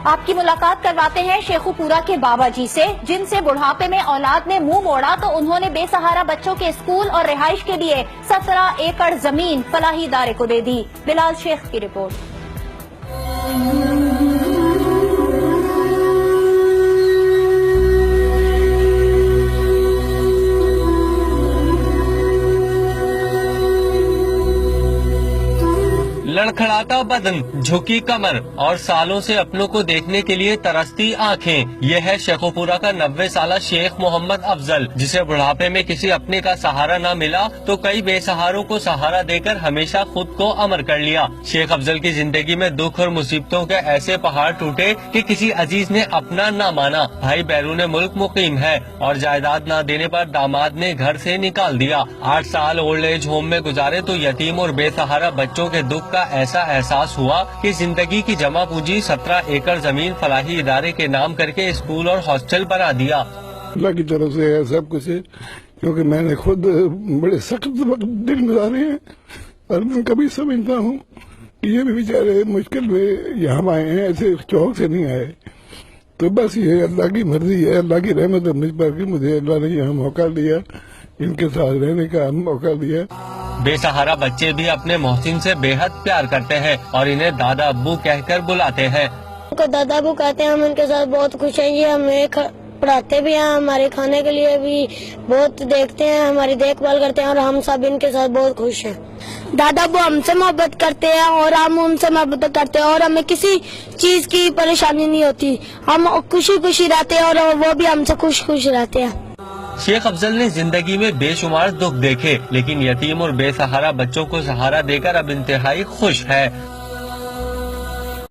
آپ کی ملاقات کرواتے ہیں شیخو پورہ کے بابا جی سے، جن سے بڑھاپے میں اولاد نے منہ موڑا تو انہوں نے بے سہارا بچوں کے اسکول اور رہائش کے لیے 17 ایکڑ زمین فلاحی ادارے کو دے دی۔ بلال شیخ کی رپورٹ۔ لڑکھڑاتا بدن، جھکی کمر اور سالوں سے اپنوں کو دیکھنے کے لیے ترستی آنکھیں، یہ ہے شیخو پورہ کا 90 سالہ شیخ محمد افضل، جسے بڑھاپے میں کسی اپنے کا سہارا نہ ملا تو کئی بے سہاروں کو سہارا دے کر ہمیشہ خود کو امر کر لیا۔ شیخ افضل کی زندگی میں دکھ اور مصیبتوں کے ایسے پہاڑ ٹوٹے کہ کسی عزیز نے اپنا نہ مانا، بھائی بیرون ملک مقیم ہے اور جائیداد نہ دینے پر داماد نے گھر سے نکال دیا۔ 8 سال اولڈ ایج ہوم میں گزارے تو یتیم اور بے سہارا بچوں کے دکھ کا ایسا احساس ہوا کہ زندگی کی جمع پونجی 17 ایکڑ زمین فلاحی ادارے کے نام کر کے اسکول اور ہاسٹل بنا دیا۔ اللہ کی طرف سے ہے سب کچھ، کیونکہ میں نے خود بڑے سخت دن گزارے ہیں اور میں کبھی سمجھتا ہوں کہ یہ بھی بیچارے مشکل میں یہاں آئے ہیں، ایسے چوک سے نہیں آئے، تو بس یہ اللہ کی مرضی ہے، اللہ کی رحمت ہے مجھ پر کہ مجھے اللہ نے یہاں موقع دیا، ان کے ساتھ رہنے کا موقع دیا۔ بے سہارا بچے بھی اپنے محسن سے بے حد پیار کرتے ہیں اور انہیں دادا ابو کہہ کر بلاتے ہیں۔ ان کو دادا ابو کہتے ہیں، ہم ان کے ساتھ بہت خوش ہیں، یہ ہمیں پڑھاتے بھی ہیں، ہمارے کھانے کے لیے بھی بہت دیکھتے ہیں، ہماری دیکھ بھال کرتے ہیں اور ہم سب ان کے ساتھ بہت خوش ہیں۔ دادا ابو ہم سے محبت کرتے ہیں اور ہم ان سے محبت کرتے ہیں اور ہمیں کسی چیز کی پریشانی نہیں ہوتی، ہم خوشی خوشی رہتے ہیں اور وہ بھی ہم سے خوش خوش رہتے ہیں۔ شیخ افضل نے زندگی میں بے شمار دکھ دیکھے، لیکن یتیم اور بے سہارا بچوں کو سہارا دے کر اب انتہائی خوش ہے۔